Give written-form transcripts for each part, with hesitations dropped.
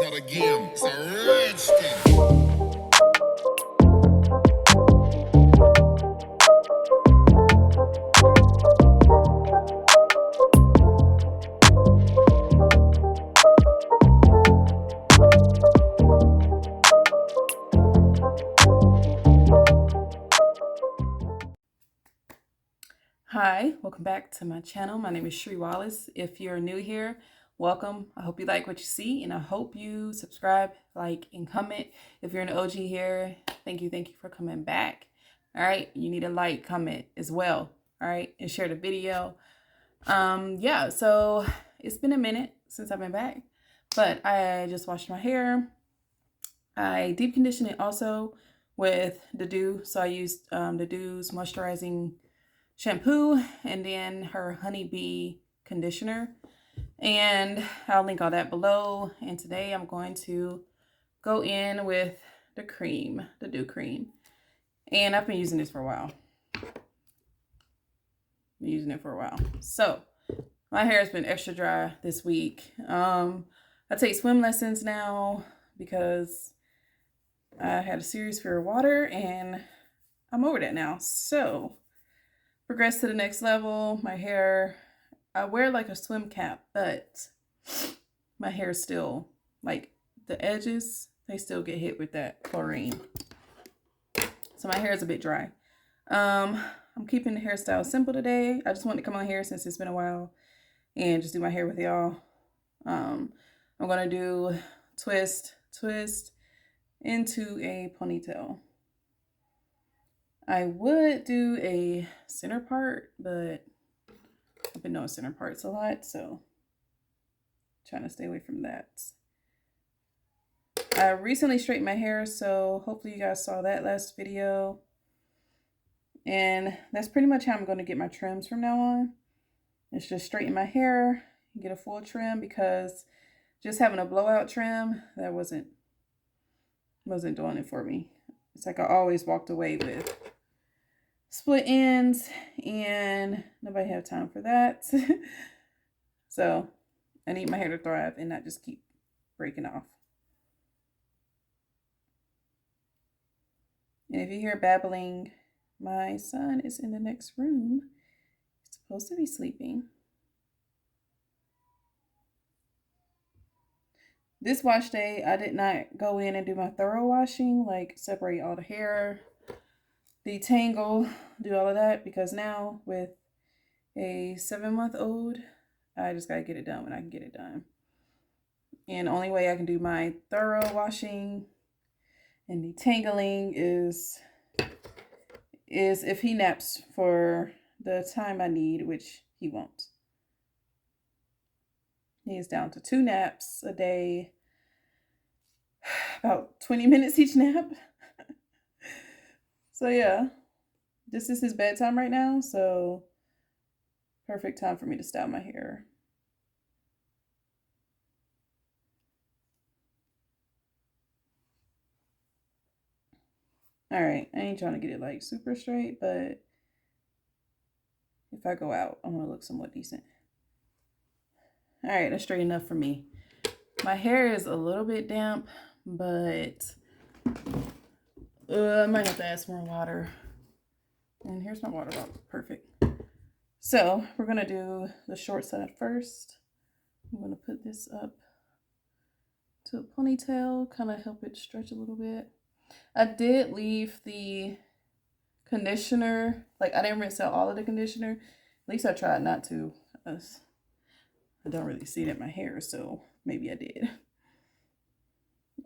not a game, it's a rich thing. Hi, welcome back to my channel. My name is Shree Wallace. If you're new here, welcome. I hope you like what you see, and I hope you subscribe, like, and comment. If you're an OG here, thank you for coming back. All right, you need a like, comment as well. All right, and share the video. Yeah, so it's been a minute since I've been back, but I just washed my hair. I deep conditioned it also with the Doux. So I used the Doux Moisturizing shampoo and then her honeybee conditioner, and I'll link all that below. And today I'm going to go in with the cream, the Doux Cream, and I've been using this for a while. So my hair has been extra dry this week. I take swim lessons now because I had a serious fear of water, and I'm over that now. So progress to the next level. My hair, I wear like a swim cap, but my hair is still, like, the edges, they still get hit with that chlorine. So my hair is a bit dry. I'm keeping the hairstyle simple today. I just wanted to come on here since it's been a while and just do my hair with y'all. I'm gonna do twist into a ponytail. I would do a center part, but I've been doing center parts a lot, so trying to stay away from that. I recently straightened my hair, so hopefully you guys saw that last video. And that's pretty much how I'm going to get my trims from now on. It's just straighten my hair, get a full trim, because just having a blowout trim, that wasn't doing it for me. It's like I always walked away with split ends, and nobody had time for that. So I need my hair to thrive and not just keep breaking off. And if you hear babbling, my son is in the next room. He's supposed to be sleeping. This wash day, I did not go in and do my thorough washing, like separate all the hair, detangle, do all of that, because now with a 7-month-old, I just gotta get it done when I can get it done. And the only way I can do my thorough washing and detangling is if he naps for the time I need, which he won't. He is down to 2 naps a day, about 20 minutes each nap. So yeah, this is his bedtime right now, so perfect time for me to style my hair. All right, I ain't trying to get it like super straight, but if I go out, I want to look somewhat decent. All right, that's straight enough for me. My hair is a little bit damp, but I might have to add some more water. And here's my water bottle. Perfect. So we're going to do the short side first. I'm going to put this up to a ponytail, kind of help it stretch a little bit. I did leave the conditioner, like I didn't rinse out all of the conditioner. At least I tried not to. I don't really see it in my hair, so maybe I did.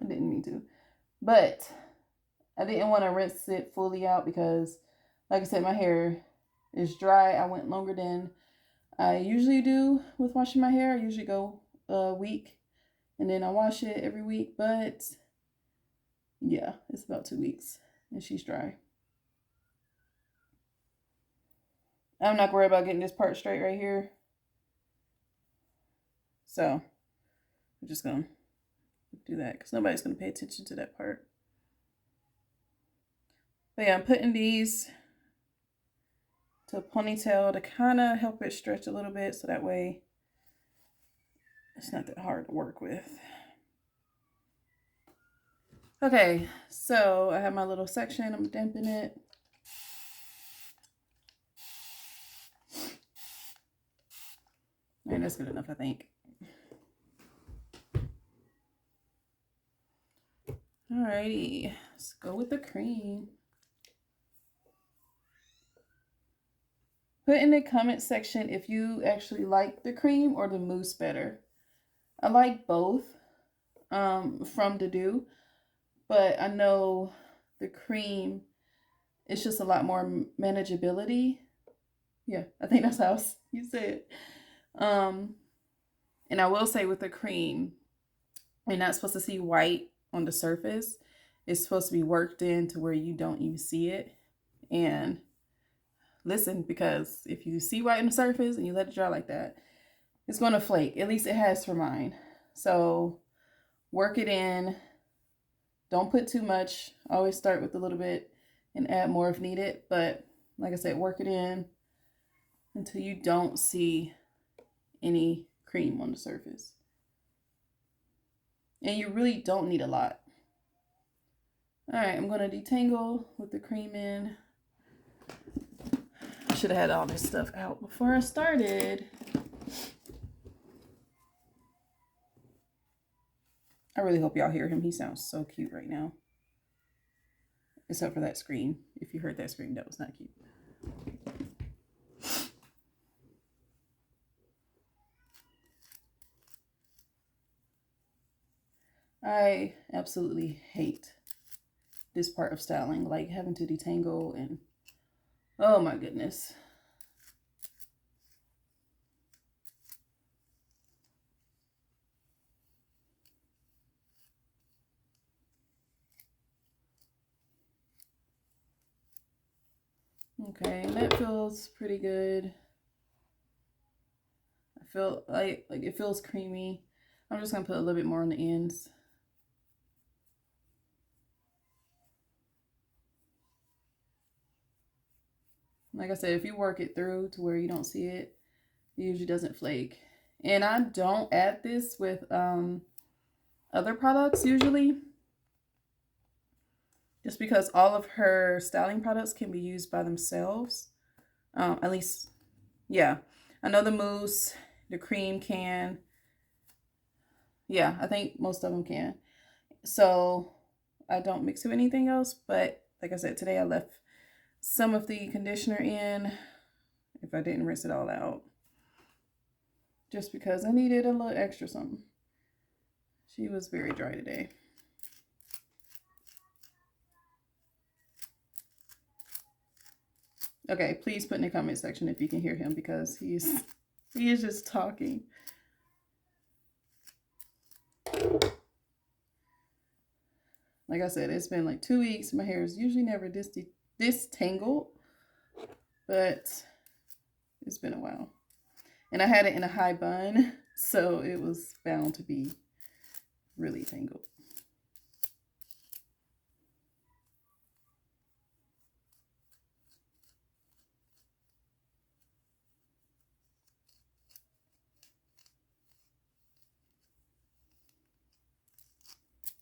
I didn't mean to. But I didn't want to rinse it fully out because, like I said, my hair is dry. I went longer than I usually do with washing my hair. I usually go a week and then I wash it every week. But yeah, it's about 2 weeks and she's dry. I'm not worried about getting this part straight right here. So I'm just going to do that because nobody's going to pay attention to that part. But yeah, I'm putting these to a ponytail to kind of help it stretch a little bit so that way it's not that hard to work with. Okay, so I have my little section. I'm damping it. All right, that's good enough, I think. Alrighty, let's go with the cream. Put in the comment section if you actually like the cream or the mousse better. I like both from the Doux, but I know the cream, it's just a lot more manageability. Yeah, I think that's how you say it. And I will say with the cream, you're not supposed to see white on the surface. It's supposed to be worked in to where you don't even see it. And listen, because if you see white on the surface and you let it dry like that, it's going to flake. At least it has for mine. So work it in. Don't put too much. Always start with a little bit and add more if needed. But like I said, work it in until you don't see any cream on the surface. And you really don't need a lot. All right, I'm going to detangle with the cream in. I should have had all this stuff out before I started. I really hope y'all hear him. He sounds so cute right now. Except for that scream. If you heard that scream, that was not cute. I absolutely hate this part of styling, like having to detangle and oh my goodness. Okay, and that feels pretty good. I feel like it feels creamy. I'm just gonna put a little bit more on the ends. Like I said, if you work it through to where you don't see it, it usually doesn't flake. And I don't add this with other products usually, just because all of her styling products can be used by themselves. At least, yeah. I know the mousse, the cream can. Yeah, I think most of them can. So I don't mix it with anything else. But like I said, today I left some of the conditioner in if I didn't rinse it all out. Just because I needed a little extra something. She was very dry today. Okay, please put in the comment section if you can hear him because he is just talking. Like I said, it's been like 2 weeks. My hair is usually never this tangled, but it's been a while. And I had it in a high bun, so it was bound to be really tangled.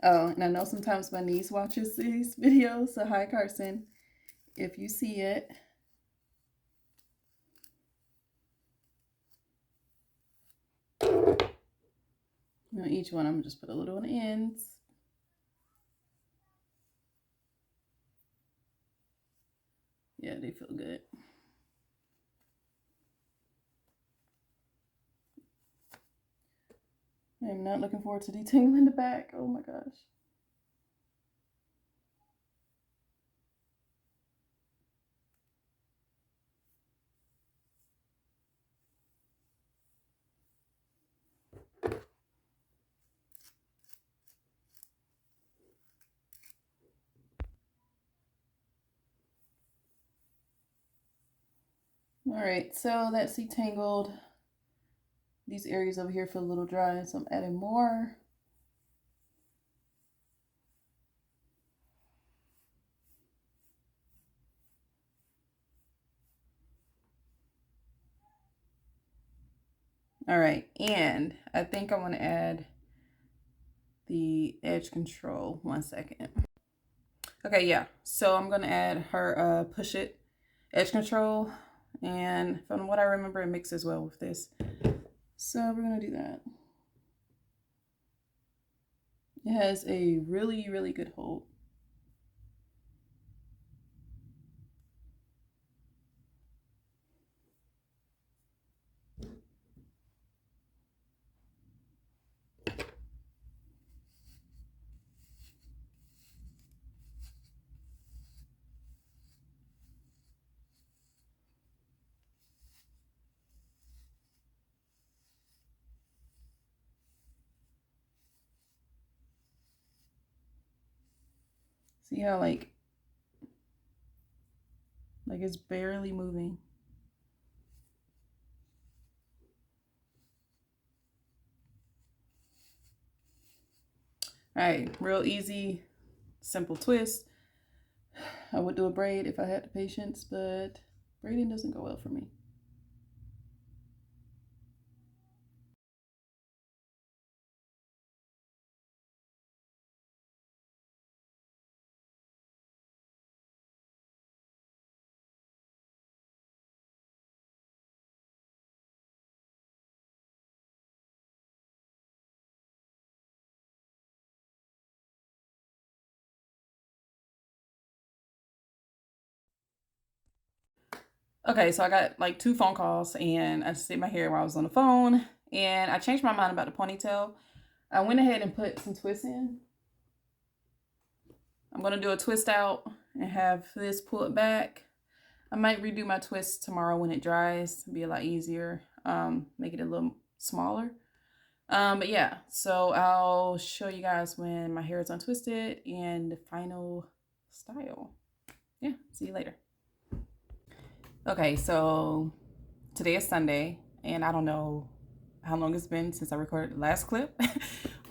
Oh, and I know sometimes my niece watches these videos, so hi Carson, if you see it. Now each one I'm gonna just put a little on the ends. Yeah, they feel good. I'm not looking forward to detangling the back. Oh my gosh. All right, so that's detangled. These areas over here feel a little dry, so I'm adding more. All right, and I think I want to add the edge control. 1 second. Okay, yeah. So I'm gonna add her Push It edge control, and from what I remember, it mixes well with this. So we're gonna do that. It has a really, really good hold. See how like it's barely moving. All right, real easy, simple twist. I would do a braid if I had the patience, but braiding doesn't go well for me. Okay, so I got like 2 phone calls and I just did my hair while I was on the phone, and I changed my mind about the ponytail. I went ahead and put some twists in. I'm gonna do a twist out and have this pulled back. I might redo my twist tomorrow when it dries. It'll be a lot easier. Make it a little smaller. But yeah, so I'll show you guys when my hair is untwisted and the final style. Yeah, see you later. Okay, so today is Sunday, and I don't know how long it's been since I recorded the last clip,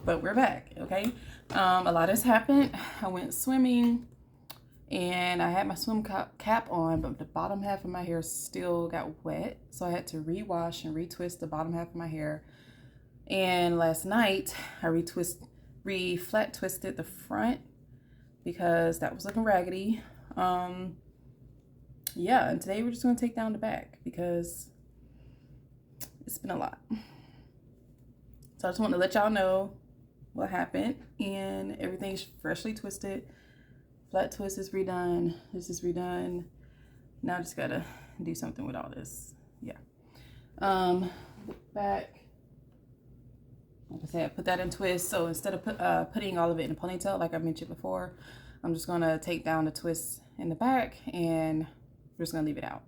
but we're back, okay? A lot has happened. I went swimming, and I had my swim cap on, but the bottom half of my hair still got wet, so I had to rewash and retwist the bottom half of my hair. And last night, I flat twisted the front because that was looking raggedy. Yeah, and today we're just gonna take down the back because it's been a lot. So I just want to let y'all know what happened, and everything's freshly twisted. Flat twist is redone. This is redone. Now I just gotta do something with all this. Yeah. The back. Like I said, I put that in twist. So instead of putting all of it in a ponytail, like I mentioned before, I'm just gonna take down the twist in the back and we're just gonna leave it out.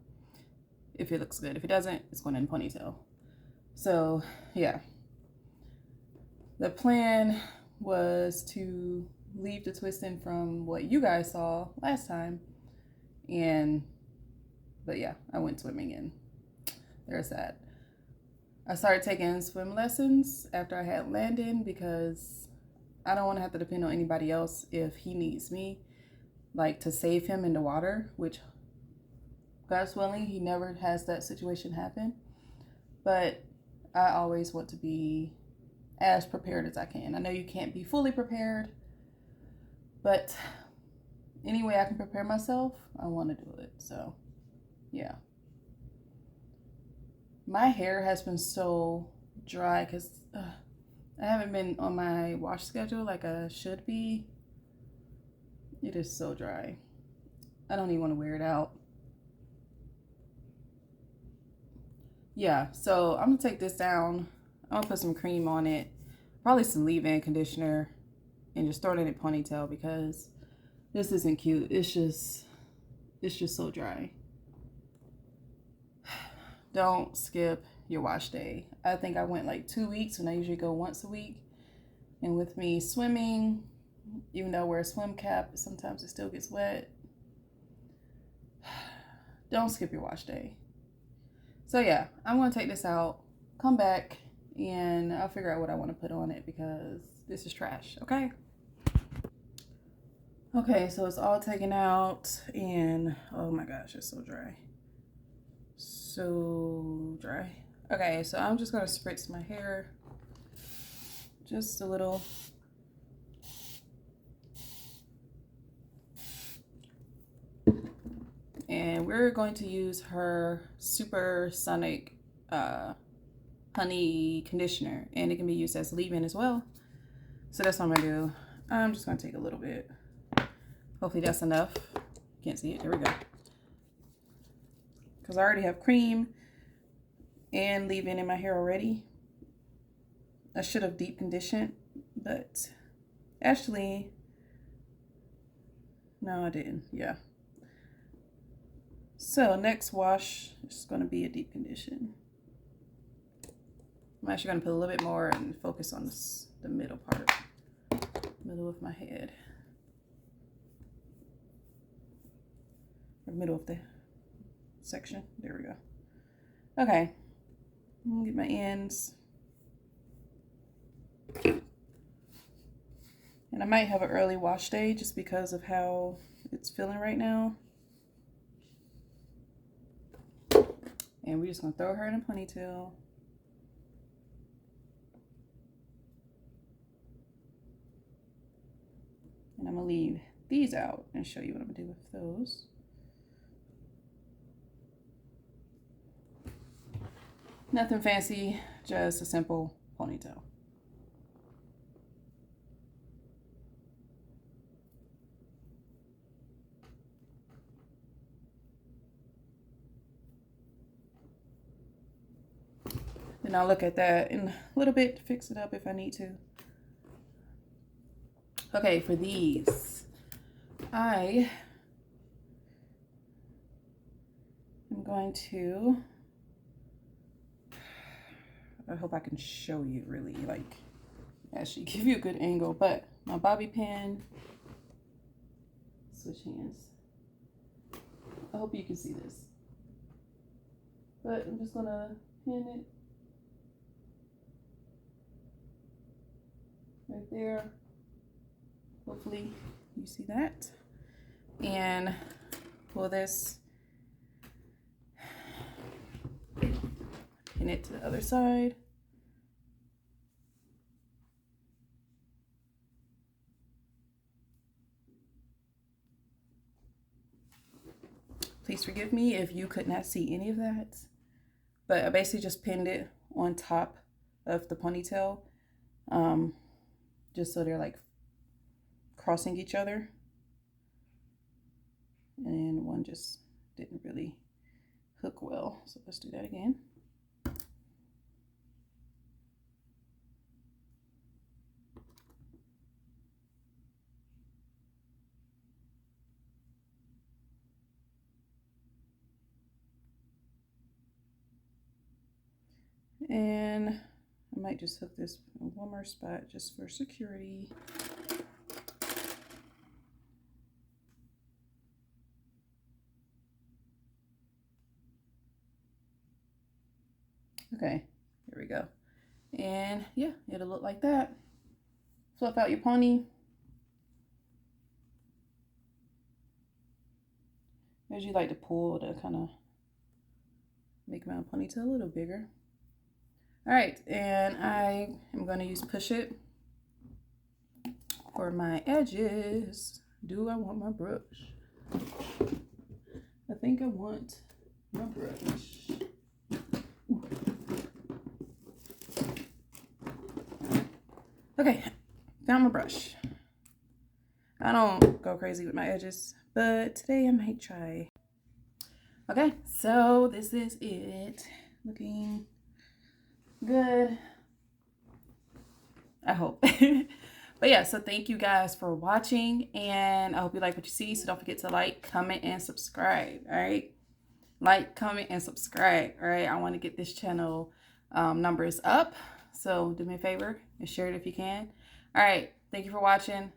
If it looks good. If it doesn't, it's going in a ponytail. So yeah. The plan was to leave the twist in from what you guys saw last time. But yeah, I went swimming and there's that. I started taking swim lessons after I had Landon because I don't want to have to depend on anybody else if he needs me, like to save him in the water, which God's willing, he never has that situation happen. But I always want to be as prepared as I can. I know you can't be fully prepared, but any way I can prepare myself, I want to do it. So yeah. My hair has been so dry because I haven't been on my wash schedule like I should be. It is so dry. I don't even want to wear it out. Yeah, so I'm gonna take this down. I'm gonna put some cream on it, probably some leave-in conditioner, and just throw it in a ponytail because this isn't cute. It's just so dry. Don't skip your wash day. I think I went like 2 weeks when I usually go once a week. And with me swimming, even though I wear a swim cap, sometimes it still gets wet. Don't skip your wash day. So yeah, I'm gonna take this out, come back, and I'll figure out what I want to put on it because this is trash, okay? Okay, so it's all taken out and oh my gosh, it's so dry. So dry. Okay, so I'm just gonna spritz my hair just a little and we're going to use her Supersonic honey conditioner, and it can be used as leave-in as well. So that's what I'm gonna do. I'm just gonna take a little bit. Hopefully that's enough. Can't see it. There we go. Because I already have cream and leave-in in my hair already. I should have deep conditioned, but actually, no, I didn't. Yeah. So next wash is going to be a deep condition. I'm actually going to put a little bit more and focus on this, the middle part, middle of my head, or middle of the section. There we go. Okay, I'm gonna get my ends, and I might have an early wash day just because of how it's feeling right now. And we're just gonna throw her in a ponytail. And I'm gonna leave these out and show you what I'm gonna do with those. Nothing fancy, just a simple ponytail. Then I'll look at that in a little bit to fix it up if I need to. Okay, for these, I am going to, I hope I can show you really, like, actually give you a good angle, but my bobby pin, switch hands. I hope you can see this. But I'm just gonna pin it right there. Hopefully you see that. And pull this, pin it to the other side. Please forgive me if you could not see any of that, but I basically just pinned it on top of the ponytail, just so they're like crossing each other, and one just didn't really hook well, so let's do that again. And I might just hook this in one more spot just for security. Okay, here we go. And yeah, it'll look like that. Fluff out your pony. I usually like to pull to kind of make my ponytail a little bigger. All right, and I am going to use Push It for my edges. Do I want my brush? I think I want my brush. Ooh. Okay, found my brush. I don't go crazy with my edges, but today I might try. Okay, so this is it. Looking good, I hope. But yeah, so thank you guys for watching, and I hope you like what you see. So don't forget to like, comment, and subscribe. All right, like, comment, and subscribe. All right, I want to get this channel numbers up, so do me a favor and share it if you can. All right, thank you for watching.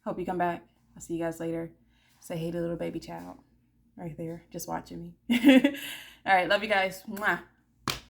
Hope you come back. I'll see you guys later. Say hey to little baby child right there just watching me. All right, love you guys. Mwah.